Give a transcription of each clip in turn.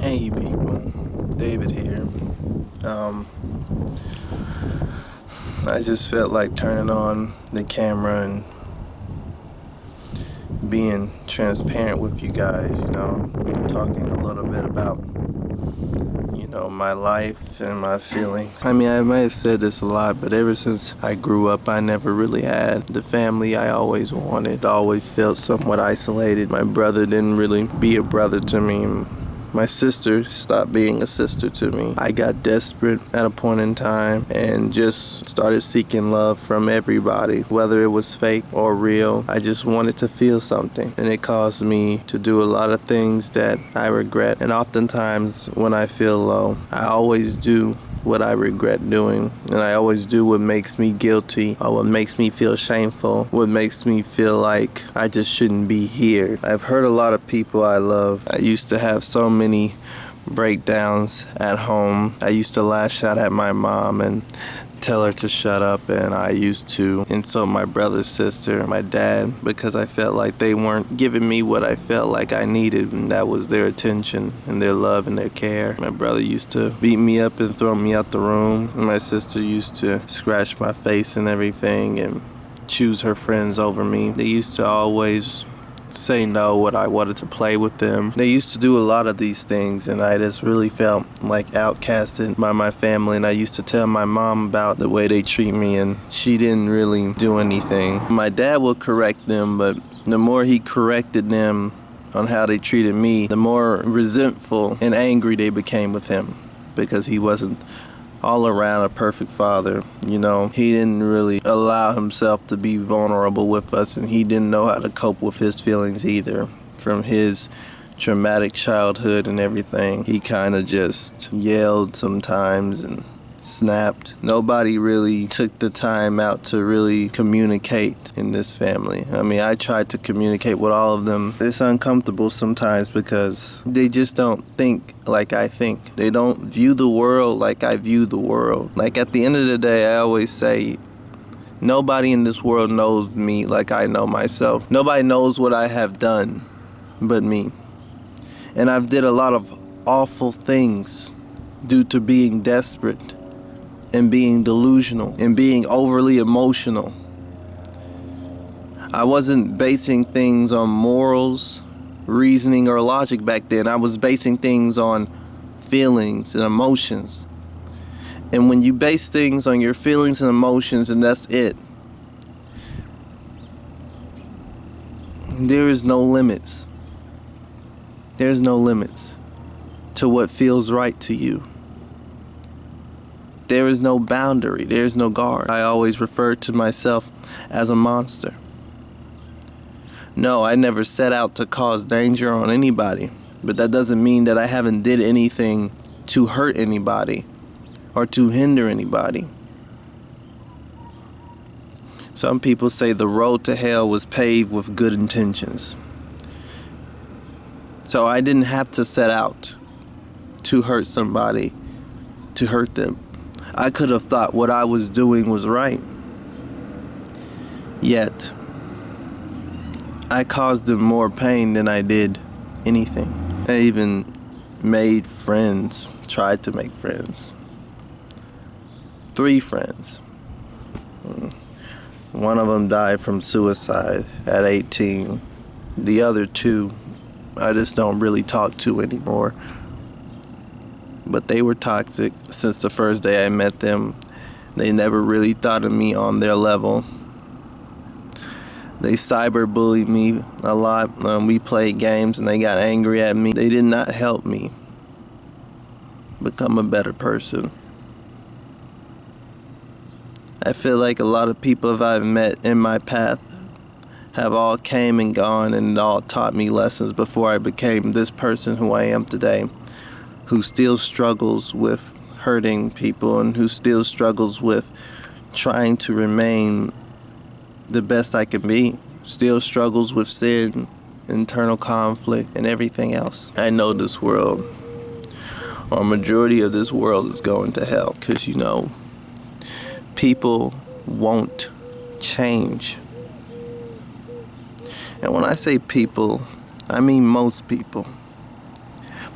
Hey people, David here. I just felt like turning on the camera and being transparent with you guys, talking a little bit about, my life and my feelings. I mean, I might have said this a lot, but ever since I grew up, I never really had the family I always wanted. Always felt somewhat isolated. My brother didn't really be a brother to me. My sister stopped being a sister to me. I got desperate at a point in time and just started seeking love from everybody, whether it was fake or real. I just wanted to feel something, and it caused me to do a lot of things that I regret. And oftentimes when I feel low, I always do what I regret doing, and I always do what makes me guilty or what makes me feel shameful, what makes me feel like I just shouldn't be here. I've hurt a lot of people I love. I used to have so many breakdowns at home. I used to lash out at my mom and tell her to shut up, and I used to insult my brother, sister, my dad, because I felt like they weren't giving me what I felt like I needed, and that was their attention and their love and their care. My brother used to beat me up and throw me out the room, and my sister used to scratch my face and everything and choose her friends over me. They used to always say no when I wanted to play with them. They used to do a lot of these things, and I just really felt like outcasted by my family, and I used to tell my mom about the way they treat me, and she didn't really do anything. My dad would correct them, but the more he corrected them on how they treated me, the more resentful and angry they became with him, because he wasn't all around a perfect father. He didn't really allow himself to be vulnerable with us, and he didn't know how to cope with his feelings either. From his traumatic childhood and everything, he kind of just yelled sometimes and snapped. Nobody really took the time out to really communicate in this family. I mean, I tried to communicate with all of them. It's uncomfortable sometimes because they just don't think like I think. They don't view the world like I view the world. Like, at the end of the day, I always say, nobody in this world knows me like I know myself. Nobody knows what I have done but me. And I've did a lot of awful things due to being desperate and being delusional and being overly emotional. I wasn't basing things on morals, reasoning, or logic back then. I was basing things on feelings and emotions. And when you base things on your feelings and emotions, and that's it, there is no limits. There's no limits to what feels right to you. There is no boundary. There is no guard. I always referred to myself as a monster. No, I never set out to cause danger on anybody, but that doesn't mean that I haven't did anything to hurt anybody or to hinder anybody. Some people say the road to hell was paved with good intentions. So I didn't have to set out to hurt somebody, to hurt them. I could have thought what I was doing was right. Yet, I caused them more pain than I did anything. I even made friends, tried to make friends. 3 friends. One of them died from suicide at 18. The other 2, I just don't really talk to anymore. But they were toxic since the first day I met them. They never really thought of me on their level. They cyberbullied me a lot. We played games and they got angry at me. They did not help me become a better person. I feel like a lot of people I've met in my path have all came and gone and all taught me lessons before I became this person who I am today, who still struggles with hurting people and who still struggles with trying to remain the best I can be, still struggles with sin, internal conflict, and everything else. I know this world, or a majority of this world, is going to hell because, people won't change. And when I say people, I mean most people.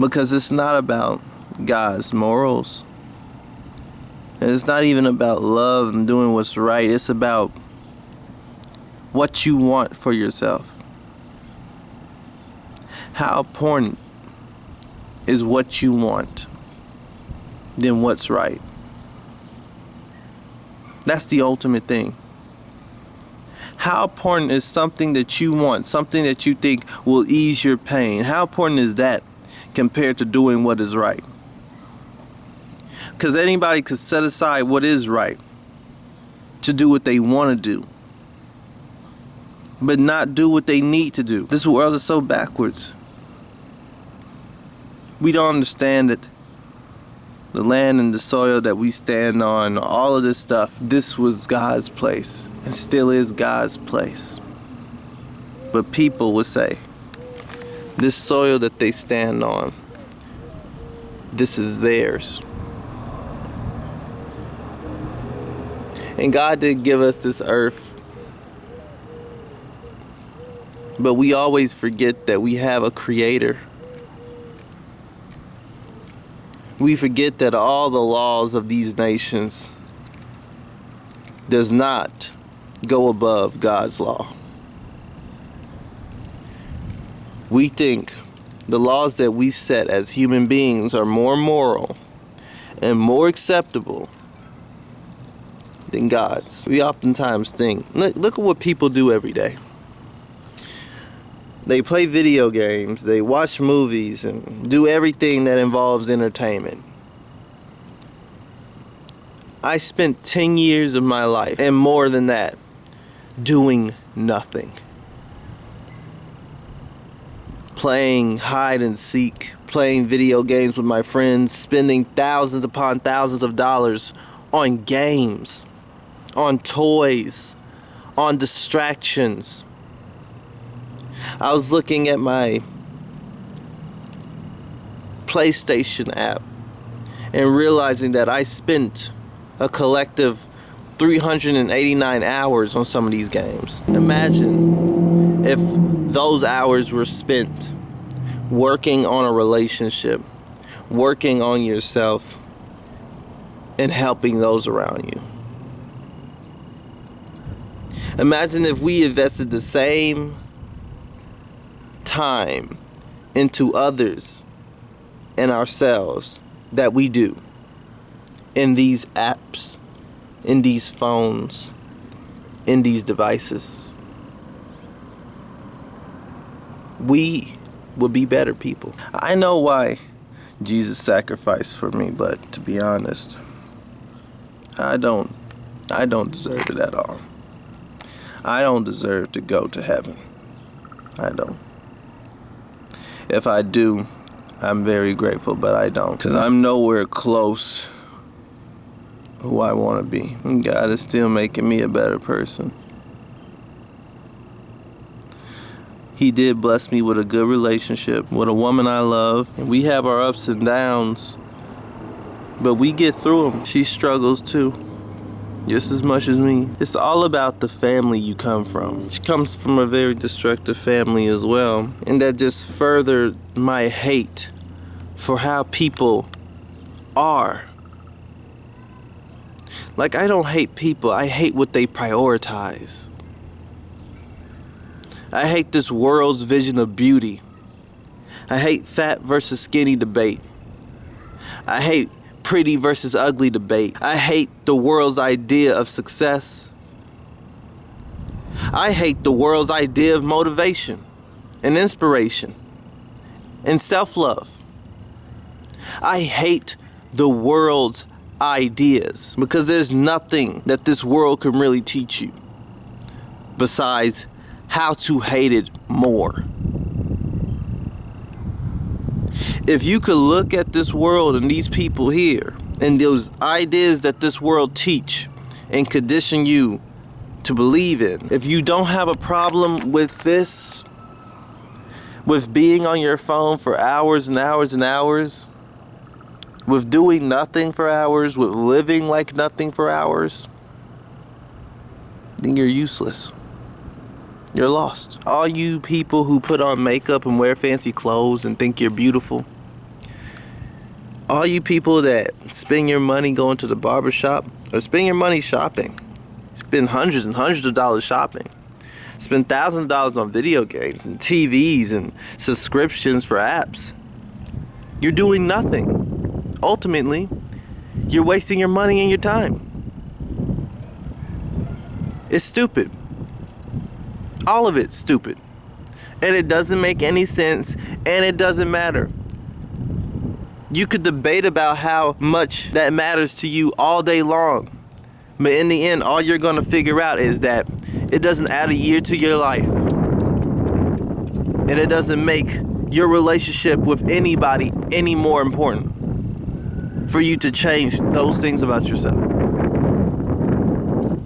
Because it's not about God's morals. And it's not even about love and doing what's right. It's about what you want for yourself. How important is what you want than what's right? That's the ultimate thing. How important is something that you want, something that you think will ease your pain? How important is that compared to doing what is right? Because anybody could set aside what is right to do what they want to do, but not do what they need to do. This world is so backwards. We don't understand that the land and the soil that we stand on, all of this stuff, this was God's place and still is God's place. But people would say, this soil that they stand on, this is theirs. And God did give us this earth, but we always forget that we have a creator. We forget that all the laws of these nations does not go above God's law. We think the laws that we set as human beings are more moral and more acceptable than God's. We oftentimes think, look at what people do every day. They play video games, they watch movies, and do everything that involves entertainment. I spent 10 years of my life, and more than that, doing nothing. Playing hide and seek, playing video games with my friends, spending thousands upon thousands of dollars on games, on toys, on distractions. I was looking at my PlayStation app and realizing that I spent a collective 389 hours on some of these games. Imagine if those hours were spent working on a relationship, working on yourself, and helping those around you. Imagine if we invested the same time into others and ourselves that we do in these apps, in these phones, in these devices. We would be better people. I know why Jesus sacrificed for me, but to be honest, I don't deserve it at all. I don't deserve to go to heaven. I don't. If I do, I'm very grateful, but I don't. Because I'm nowhere close who I want to be. And God is still making me a better person. He did bless me with a good relationship with a woman I love. And we have our ups and downs, but we get through them. She struggles too, just as much as me. It's all about the family you come from. She comes from a very destructive family as well. And that just furthered my hate for how people are. Like, I don't hate people, I hate what they prioritize. I hate this world's vision of beauty. I hate fat versus skinny debate. I hate pretty versus ugly debate. I hate the world's idea of success. I hate the world's idea of motivation and inspiration and self-love. I hate the world's ideas because there's nothing that this world can really teach you besides how to hate it more. If you could look at this world and these people here and those ideas that this world teach and condition you to believe in, if you don't have a problem with this, with being on your phone for hours and hours and hours, with doing nothing for hours, with living like nothing for hours, then you're useless. You're lost. All you people who put on makeup and wear fancy clothes and think you're beautiful, All you people that spend your money going to the barbershop or spend your money shopping, spend hundreds and hundreds of dollars shopping, spend thousands of dollars on video games and TVs and subscriptions for apps. You're doing nothing. Ultimately, you're wasting your money and your time. It's stupid. All of it's stupid. And it doesn't make any sense, and it doesn't matter. You could debate about how much that matters to you all day long. But in the end, all you're going to figure out is that it doesn't add a year to your life. And it doesn't make your relationship with anybody any more important for you to change those things about yourself.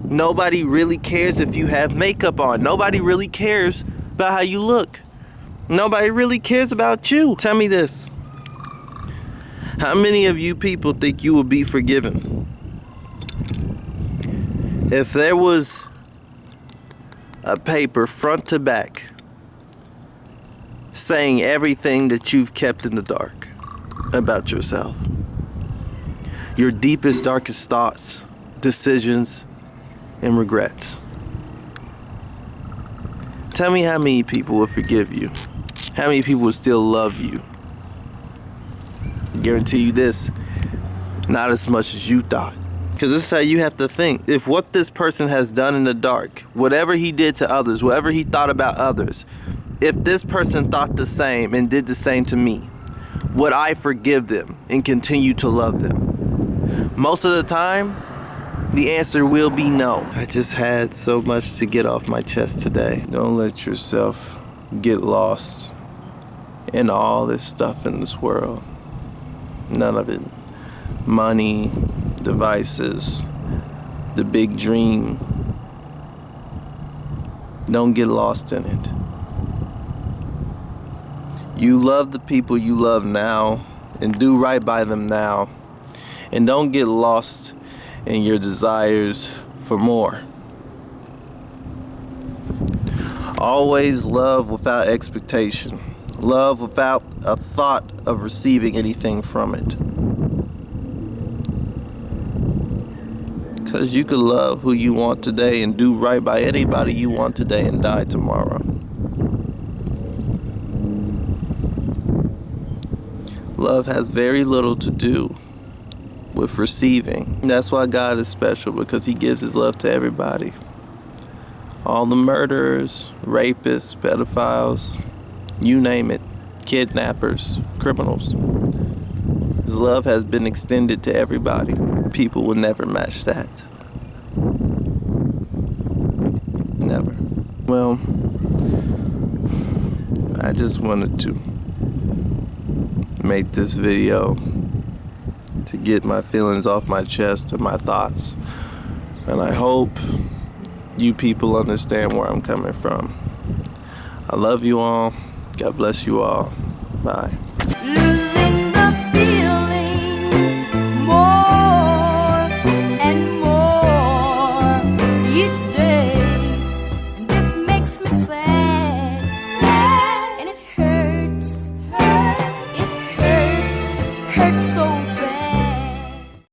Nobody really cares if you have makeup on. Nobody really cares about how you look. Nobody really cares about you. Tell me this. How many of you people think you will be forgiven if there was a paper front to back saying everything that you've kept in the dark about yourself? Your deepest, darkest thoughts, decisions, and regrets. Tell me how many people will forgive you. How many people will still love you? I guarantee you this, not as much as you thought. Because this is how you have to think. If what this person has done in the dark, whatever he did to others, whatever he thought about others, if this person thought the same and did the same to me, would I forgive them and continue to love them? Most of the time, the answer will be no. I just had so much to get off my chest today. Don't let yourself get lost in all this stuff in this world. None of it. Money, devices, the big dream. Don't get lost in it. You love the people you love now and do right by them now. And don't get lost in your desires for more. Always love without expectation. Love without a thought of receiving anything from it. Because you could love who you want today and do right by anybody you want today and die tomorrow. Love has very little to do with receiving. That's why God is special, because He gives His love to everybody. All the murderers, rapists, pedophiles, you name it, kidnappers, criminals. His love has been extended to everybody. People will never match that. Never. Well, I just wanted to make this video to get my feelings off my chest and my thoughts. And I hope you people understand where I'm coming from. I love you all. God bless you all. Bye.